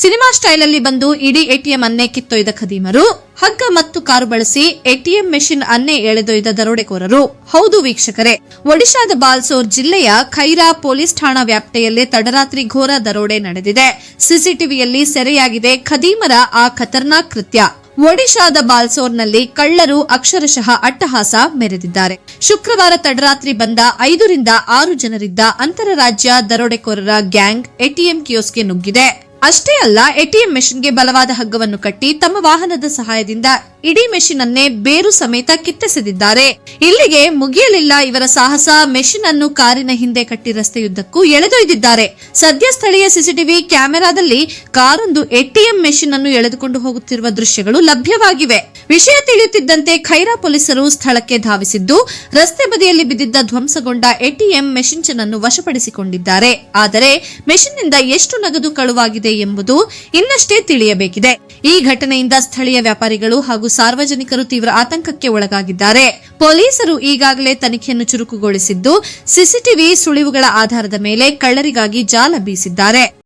Cinema style ಅಲ್ಲಿ ಬಂದು ಇಡೀ ಎಟಿಎಂ ಅನ್ನೇ ಕಿತ್ತೊಯ್ದ ಖದೀಮರು, ಹಗ್ಗ ಮತ್ತು ಕಾರು ಬಳಸಿ ಎಟಿಎಂ ಮೆಷಿನ್ ಅನ್ನೇ ಎಳೆದೊಯ್ದ ದರೋಡೆಕೋರರು. ಹೌದು ವೀಕ್ಷಕರೇ, ಒಡಿಶಾದ ಬಾಲ್ಸೋರ್ ಜಿಲ್ಲೆಯ ಖೈರಾ ಪೊಲೀಸ್ ಠಾಣಾ ವ್ಯಾಪ್ತಿಯಲ್ಲಿ ತಡರಾತ್ರಿ ಘೋರ ದರೋಡೆ ನಡೆದಿದೆ. ಸಿಸಿಟಿವಿಯಲ್ಲಿ ಸೆರೆಯಾಗಿದೆ ಖದೀಮರ ಆ ಖತರ್ನಾಕ್ ಕೃತ್ಯ. ಒಡಿಶಾದ ಬಾಲ್ಸೋರ್ನಲ್ಲಿ ಕಳ್ಳರು ಅಕ್ಷರಶಃ ಅಟ್ಟಹಾಸ ಮೆರೆದಿದ್ದಾರೆ. ಶುಕ್ರವಾರ ತಡರಾತ್ರಿ ಬಂದ 5 ರಿಂದ 6 ಜನರಿದ್ದ ಅಂತರರಾಜ್ಯ ದರೋಡೆಕೋರರ ಗ್ಯಾಂಗ್ ಎಟಿಎಂ ಕಿಯೋಸ್ಗೆ ನುಗ್ಗಿದೆ. ಅಷ್ಟೇ ಅಲ್ಲ, ಎಟಿಎಂ ಮೆಷಿನ್ಗೆ ಬಲವಾದ ಹಗ್ಗವನ್ನು ಕಟ್ಟಿ ತಮ್ಮ ವಾಹನದ ಸಹಾಯದಿಂದ ಇಡೀ ಮೆಷಿನ್ ಅನ್ನೇ ಬೇರು ಸಮೇತ ಕಿತ್ತೆಸೆದಿದ್ದಾರೆ. ಇಲ್ಲಿಗೆ ಮುಗಿಯಲಿಲ್ಲ ಇವರ ಸಾಹಸ. ಮೆಷಿನ್ ಅನ್ನು ಕಾರಿನ ಹಿಂದೆ ಕಟ್ಟಿ ರಸ್ತೆಯುದ್ದಕ್ಕೂ ಎಳೆದೊಯ್ದಿದ್ದಾರೆ. ಸದ್ಯ ಸ್ಥಳೀಯ ಸಿಸಿಟಿವಿ ಕ್ಯಾಮೆರಾದಲ್ಲಿ ಕಾರೊಂದು ಎಟಿಎಂ ಮೆಷಿನ್ ಅನ್ನು ಎಳೆದುಕೊಂಡು ಹೋಗುತ್ತಿರುವ ದೃಶ್ಯಗಳು ಲಭ್ಯವಾಗಿವೆ. ವಿಷಯ ತಿಳಿಯುತ್ತಿದ್ದಂತೆ ಖೈರಾ ಪೊಲೀಸರು ಸ್ಥಳಕ್ಕೆ ಧಾವಿಸಿದ್ದು ರಸ್ತೆ ಬದಿಯಲ್ಲಿ ಬಿದ್ದಿದ್ದ ಧ್ವಂಸಗೊಂಡ ಎಟಿಎಂ ಮೆಷಿನ್ ಅನ್ನು ವಶಪಡಿಸಿಕೊಂಡಿದ್ದಾರೆ. ಆದರೆ ಮೆಷಿನ್ನಿಂದ ಎಷ್ಟು ನಗದು ಕಳುವಾಗಿದೆ ಎಂಬುದು ಇನ್ನಷ್ಟೇ ತಿಳಿಯಬೇಕಿದೆ. ಈ ಘಟನೆಯಿಂದ ಸ್ಥಳೀಯ ವ್ಯಾಪಾರಿಗಳು ಹಾಗೂ ಸಾರ್ವಜನಿಕರು ತೀವ್ರ ಆತಂಕಕ್ಕೆ ಒಳಗಾಗಿದ್ದಾರೆ. ಪೊಲೀಸರು ಈಗಾಗಲೇ ತನಿಖೆಯನ್ನು ಚುರುಕುಗೊಳಿಸಿದ್ದು ಸಿಸಿಟಿವಿ ಸುಳಿವುಗಳ ಆಧಾರದ ಮೇಲೆ ಕಳ್ಳರಿಗಾಗಿ ಜಾಲ ಬೀಸಿದ್ದಾರೆ.